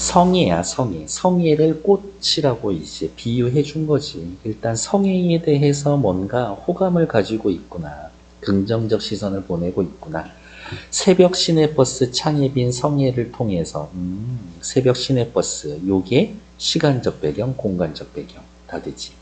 성애야, 성애. 성애를 꽃이라고 이제 비유해 준 거지. 일단 성애에 대해서 뭔가 호감을 가지고 있구나. 긍정적 시선을 보내고 있구나. 새벽 시내버스 창에 빈 성애를 통해서, 새벽 시내버스. 요게 시간적 배경, 공간적 배경. 다 되지.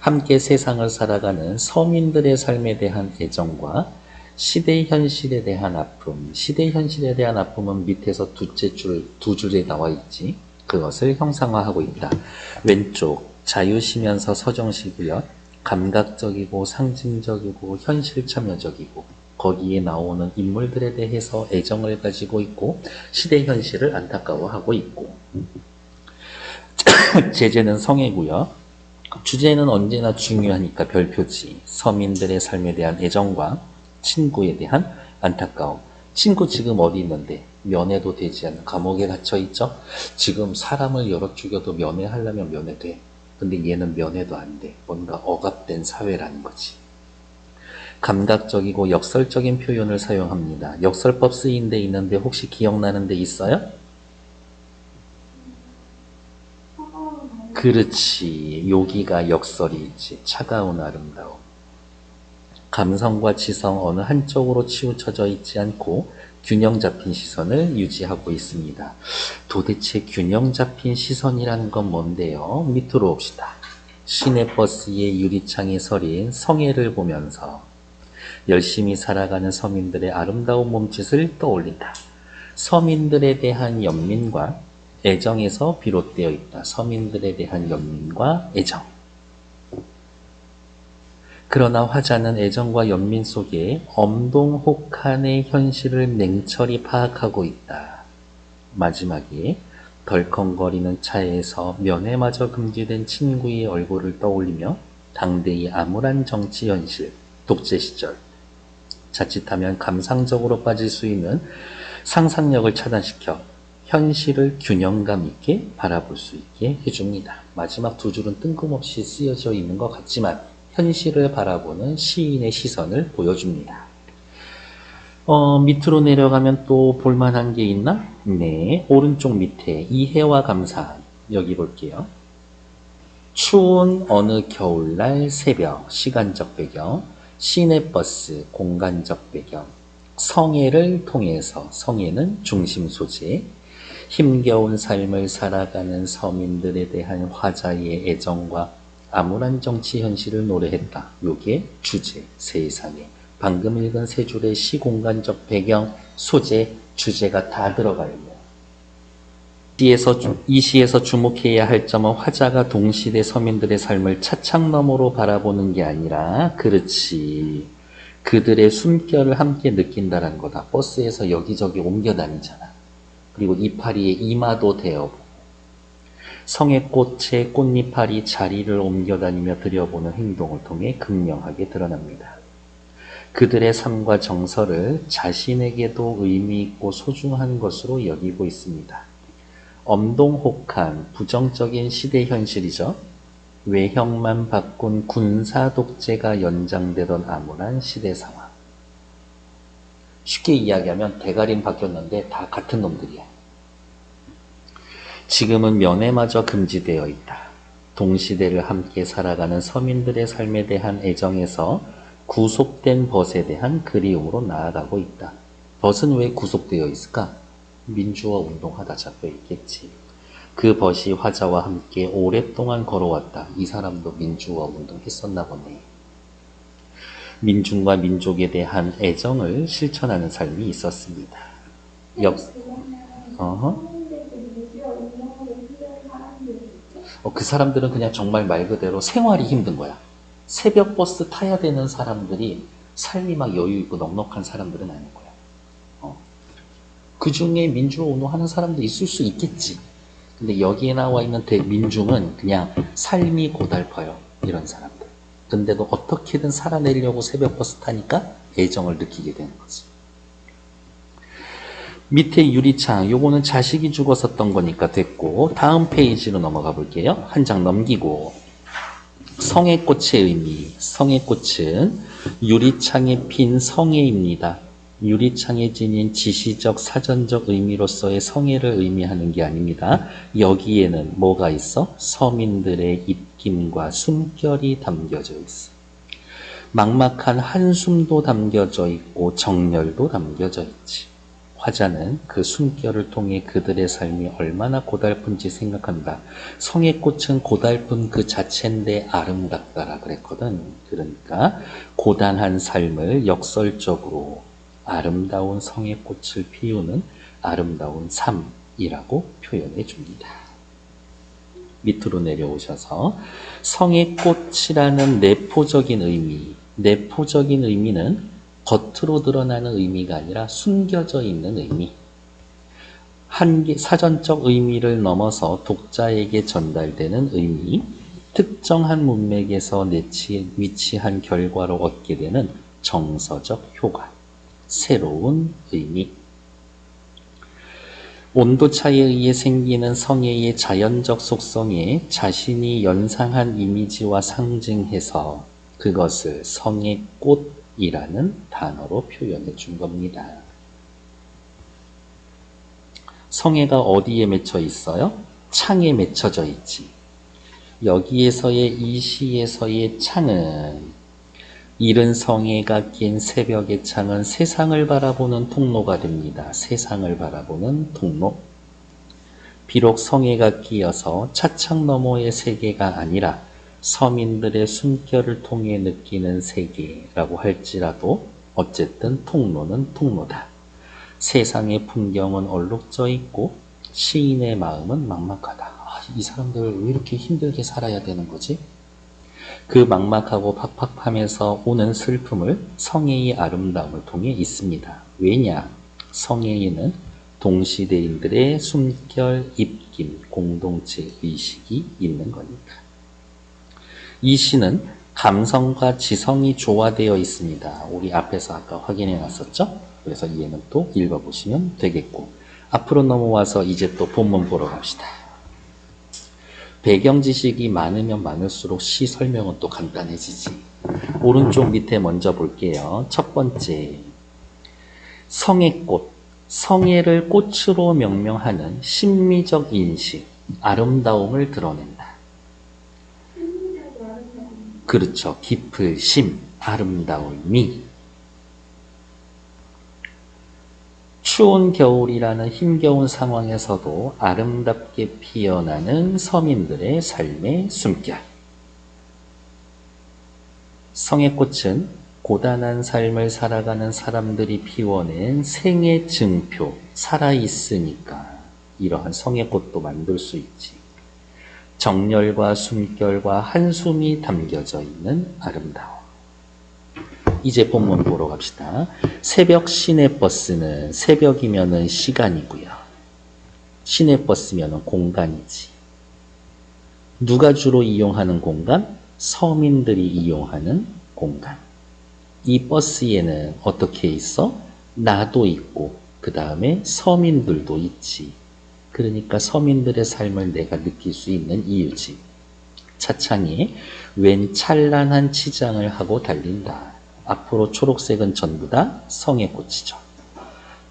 함께 세상을 살아가는 서민들의 삶에 대한 애정과 시대 현실에 대한 아픔, 시대 현실에 대한 아픔은 밑에서 두 줄에 나와 있지. 그것을 형상화하고 있다. 왼쪽, 자유시면서 서정시구역, 감각적이고 상징적이고 현실 참여적이고 거기에 나오는 인물들에 대해서 애정을 가지고 있고 시대 현실을 안타까워하고 있고 제재는 성애구역, 주제는 언제나 중요하니까 별표지. 서민들의 삶에 대한 애정과 친구에 대한 안타까움. 친구 지금 어디 있는데 면회도 되지 않는 감옥에 갇혀 있죠. 지금 사람을 여러 죽여도 면회하려면 면회돼. 근데 얘는 면회도 안 돼. 뭔가 억압된 사회라는 거지. 감각적이고 역설적인 표현을 사용합니다. 역설법 쓰인 데 있는데 혹시 기억나는 데 있어요? 그렇지. 여기가 역설이지. 차가운 아름다움. 감성과 지성 어느 한쪽으로 치우쳐져 있지 않고 균형 잡힌 시선을 유지하고 있습니다. 도대체 균형 잡힌 시선이라는 건 뭔데요? 밑으로 옵시다. 시내버스의 유리창에 서린 성애를 보면서 열심히 살아가는 서민들의 아름다운 몸짓을 떠올린다. 서민들에 대한 연민과 애정에서 비롯되어 있다. 서민들에 대한 연민과 애정. 그러나 화자는 애정과 연민 속에 엄동혹한의 현실을 냉철히 파악하고 있다. 마지막에 덜컹거리는 차에서 면회마저 금지된 친구의 얼굴을 떠올리며 당대의 암울한 정치 현실, 독재 시절, 자칫하면 감상적으로 빠질 수 있는 상상력을 차단시켜 현실을 균형감 있게 바라볼 수 있게 해줍니다. 마지막 두 줄은 뜬금없이 쓰여져 있는 것 같지만 현실을 바라보는 시인의 시선을 보여줍니다. 밑으로 내려가면 또 볼만한 게 있나? 네, 오른쪽 밑에 이해와 감사 여기 볼게요. 추운 어느 겨울날 새벽 시간적 배경, 시내버스 공간적 배경, 성애를 통해서 성애는 중심 소재, 힘겨운 삶을 살아가는 서민들에 대한 화자의 애정과 암울한 정치 현실을 노래했다. 요게 주제, 세상에. 방금 읽은 세 줄의 시공간적 배경, 소재, 주제가 다 들어가 있네요. 이 시에서 주목해야 할 점은 화자가 동시대 서민들의 삶을 차창너머로 바라보는 게 아니라 그렇지. 그들의 숨결을 함께 느낀다는 거다. 버스에서 여기저기 옮겨 다니잖아. 그리고 이파리에 이마도 대어보고 성의꽃의 꽃잎파리 자리를 옮겨다니며 들여보는 행동을 통해 극명하게 드러납니다. 그들의 삶과 정서를 자신에게도 의미 있고 소중한 것으로 여기고 있습니다. 엄동혹한 부정적인 시대 현실이죠. 외형만 바꾼 군사 독재가 연장되던 암울한 시대 상황. 쉽게 이야기하면 대가리는 바뀌었는데 다 같은 놈들이야. 지금은 면회마저 금지되어 있다. 동시대를 함께 살아가는 서민들의 삶에 대한 애정에서 구속된 벗에 대한 그리움으로 나아가고 있다. 벗은 왜 구속되어 있을까? 민주화 운동하다 잡혀 있겠지. 그 벗이 화자와 함께 오랫동안 걸어왔다. 이 사람도 민주화 운동 했었나 보네. 민중과 민족에 대한 애정을 실천하는 삶이 있었습니다. 그 사람들은 그냥 정말 말 그대로 생활이 힘든 거야. 새벽 버스 타야 되는 사람들이 삶이 막 여유 있고 넉넉한 사람들은 아닌 거야. 그 중에 민주화 운동하는 사람도 있을 수 있겠지. 근데 여기에 나와 있는 대민중은 그냥 삶이 고달퍼요. 이런 사람들. 근데도 어떻게든 살아내려고 새벽 버스 타니까 애정을 느끼게 되는 거지. 밑에 유리창, 요거는 자식이 죽었었던 거니까 됐고, 다음 페이지로 넘어가 볼게요. 한 장 넘기고. 성애꽃의 의미. 성애꽃은 유리창에 핀 성애입니다. 유리창에 지닌 지시적 사전적 의미로서의 성애를 의미하는 게 아닙니다. 여기에는 뭐가 있어? 서민들의 입김과 숨결이 담겨져 있어. 막막한 한숨도 담겨져 있고 정열도 담겨져 있지. 화자는 그 숨결을 통해 그들의 삶이 얼마나 고달픈지 생각한다. 성의 꽃은 고달픈 그 자체인데 아름답다라 그랬거든. 그러니까 고단한 삶을 역설적으로 아름다운 성의 꽃을 피우는 아름다운 삶이라고 표현해 줍니다. 밑으로 내려오셔서 성의 꽃이라는 내포적인 의미는 겉으로 드러나는 의미가 아니라 숨겨져 있는 의미. 사전적 의미를 넘어서 독자에게 전달되는 의미, 특정한 문맥에서 위치한 결과로 얻게 되는 정서적 효과, 새로운 의미. 온도차에 의해 생기는 성애의 자연적 속성에 자신이 연상한 이미지와 상징해서 그것을 성의 꽃이라는 단어로 표현해 준 겁니다. 성애가 어디에 맺혀 있어요? 창에 맺혀져 있지. 여기에서의 이 시에서의 창은 이른 성애가 낀 새벽의 창은 세상을 바라보는 통로가 됩니다. 세상을 바라보는 통로. 비록 성애가 끼어서 차창 너머의 세계가 아니라 서민들의 숨결을 통해 느끼는 세계라고 할지라도 어쨌든 통로는 통로다. 세상의 풍경은 얼룩져 있고 시인의 마음은 막막하다. 이 사람들 왜 이렇게 힘들게 살아야 되는 거지? 그 막막하고 팍팍함에서 오는 슬픔을 성애의 아름다움을 통해 있습니다. 왜냐? 성애에는 동시대인들의 숨결, 입김, 공동체 의식이 있는 거니까. 이 시는 감성과 지성이 조화되어 있습니다. 우리 앞에서 아까 확인해 놨었죠? 그래서 얘는 또 읽어보시면 되겠고, 앞으로 넘어와서 이제 또 본문 보러 갑시다. 배경 지식이 많으면 많을수록 시 설명은 또 간단해지지. 오른쪽 밑에 먼저 볼게요. 첫 번째, 성애꽃. 성애를 꽃으로 명명하는 심미적 인식, 아름다움을 드러낸다. 그렇죠. 깊으심, 아름다움이. 추운 겨울이라는 힘겨운 상황에서도 아름답게 피어나는 서민들의 삶의 숨결. 성애꽃은 고단한 삶을 살아가는 사람들이 피워낸 생의 증표, 살아있으니까 이러한 성애꽃도 만들 수 있지. 정열과 숨결과 한숨이 담겨져 있는 아름다움. 이제 본문 보러 갑시다. 새벽 시내버스는 새벽이면은 시간이고요. 시내버스면은 공간이지. 누가 주로 이용하는 공간? 서민들이 이용하는 공간. 이 버스에는 어떻게 있어? 나도 있고 그 다음에 서민들도 있지. 그러니까 서민들의 삶을 내가 느낄 수 있는 이유지. 차창에 웬 찬란한 치장을 하고 달린다. 앞으로 초록색은 전부 다 성애꽃이죠.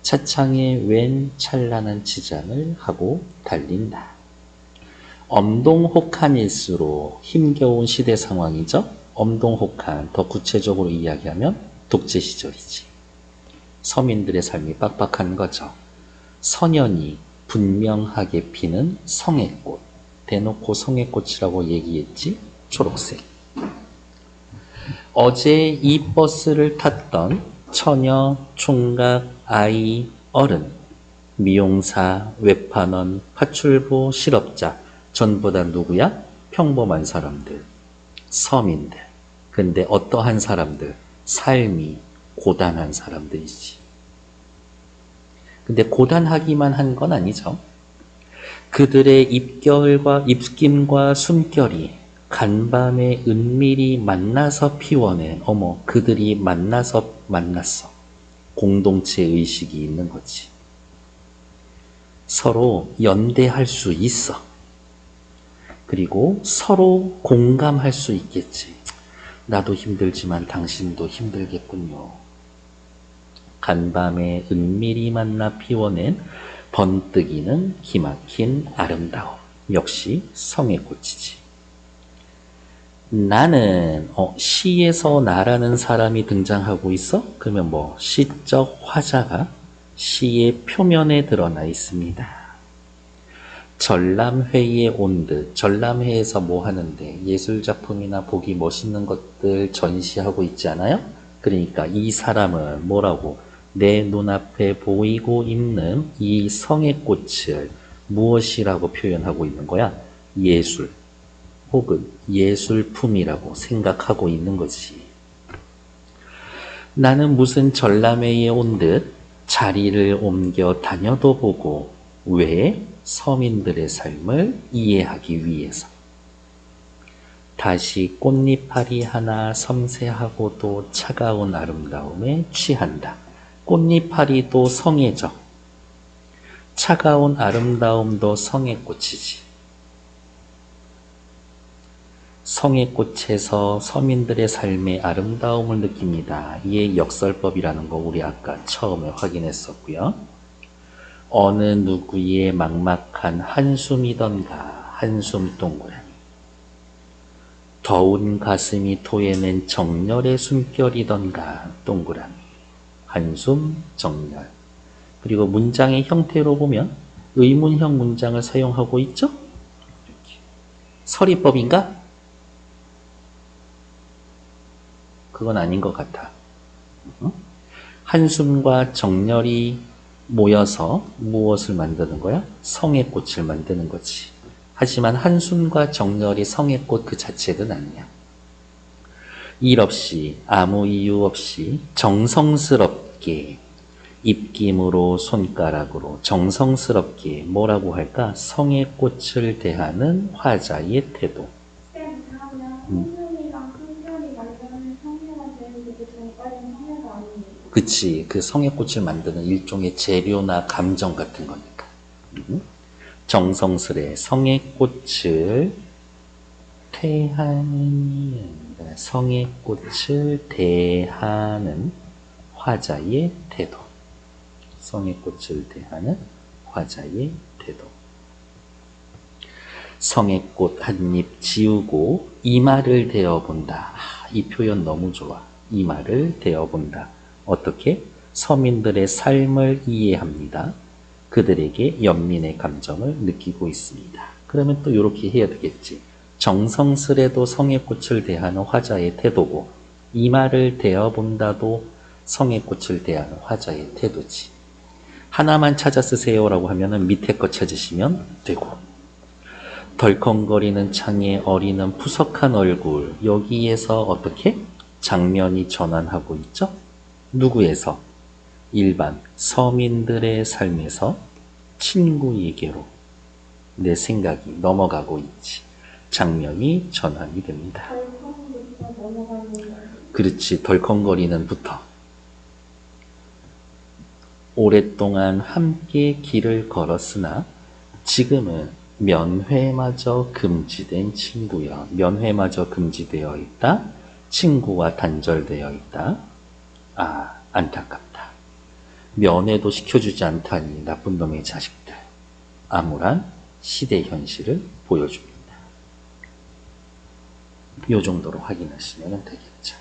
차창에 웬 찬란한 치장을 하고 달린다. 엄동혹한일수록 힘겨운 시대 상황이죠. 엄동혹한, 더 구체적으로 이야기하면 독재 시절이지. 서민들의 삶이 빡빡한 거죠. 선연이 분명하게 피는 성애꽃. 대놓고 성애꽃이라고 얘기했지. 초록색. 어제 이 버스를 탔던 처녀, 총각, 아이, 어른, 미용사, 외판원, 파출부, 실업자 전부 다 누구야? 평범한 사람들, 서민들. 근데 어떠한 사람들? 삶이 고단한 사람들이지. 근데 고단하기만 한 건 아니죠. 그들의 입김과 숨결이 간밤에 은밀히 만나서 피워낸, 그들이 만났어. 공동체 의식이 있는 거지. 서로 연대할 수 있어. 그리고 서로 공감할 수 있겠지. 나도 힘들지만 당신도 힘들겠군요. 간밤에 은밀히 만나 피워낸 번뜩이는 기막힌 아름다움. 역시 성의 꽃이지. 나는 시에서 나라는 사람이 등장하고 있어? 그러면 뭐 시적 화자가 시의 표면에 드러나 있습니다. 전람회의에 온 듯. 전람회에서 뭐 하는데? 예술작품이나 보기 멋있는 것들 전시하고 있지 않아요? 그러니까 이 사람은 뭐라고? 내 눈앞에 보이고 있는 이 성의 꽃을 무엇이라고 표현하고 있는 거야? 예술 혹은 예술품이라고 생각하고 있는 거지. 나는 무슨 전람회의에 온 듯 자리를 옮겨 다녀도 보고. 왜? 서민들의 삶을 이해하기 위해서. 다시 꽃잎파리 하나 섬세하고도 차가운 아름다움에 취한다. 꽃잎파리도 성애죠. 차가운 아름다움도 성의 꽃이지. 성의 꽃에서 서민들의 삶의 아름다움을 느낍니다. 이게 역설법이라는 거 우리 아까 처음에 확인했었고요. 어느 누구의 막막한 한숨이던가. 한숨 동그라미. 더운 가슴이 토해낸 정열의 숨결이던가. 동그라미. 한숨, 정열. 그리고 문장의 형태로 보면 의문형 문장을 사용하고 있죠? 이렇게. 서리법인가? 그건 아닌 것 같아. 한숨과 정열이 모여서 무엇을 만드는 거야? 성의 꽃을 만드는 거지. 하지만 한숨과 정열이 성의 꽃 그 자체는 아니야. 일 없이 아무 이유 없이 정성스럽게 입김으로 손가락으로 정성스럽게 뭐라고 할까? 성의 꽃을 대하는 화자의 태도. 쌤, 그러면 한숨이랑 한결이 만드는 성애가 되는 게 전까지는 성애가 아니에요. 그치. 그 성의 꽃을 만드는 일종의 재료나 감정 같은 거니까. 정성스레 성의 꽃을 성의 꽃을 대하는 화자의 태도. 성의 꽃을 대하는 화자의 태도. 성의 꽃 한 입 지우고 이마를 대어본다. 이 표현 너무 좋아. 이마를 대어본다. 어떻게? 서민들의 삶을 이해합니다. 그들에게 연민의 감정을 느끼고 있습니다. 그러면 또 이렇게 해야 되겠지. 정성스레도 성의 꽃을 대하는 화자의 태도고, 이마를 대어본다도 성의 꽃을 대하는 화자의 태도지. 하나만 찾아 쓰세요라고 하면은 밑에 거 찾으시면 되고, 덜컹거리는 창에 어리는 푸석한 얼굴, 여기에서 어떻게? 장면이 전환하고 있죠? 누구에서? 일반 서민들의 삶에서 친구에게로 내 생각이 넘어가고 있지. 장면이 전환이 됩니다. 덜컹부터 넘어가는 거예요. 그렇지. 덜컹거리는 부터. 오랫동안 함께 길을 걸었으나 지금은 면회마저 금지된 친구여. 면회마저 금지되어 있다. 친구와 단절되어 있다. 아, 안타깝다. 면회도 시켜주지 않다니 나쁜 놈의 자식들. 암울한 시대 현실을 보여줍니다. 이 정도로 확인하시면 되겠죠.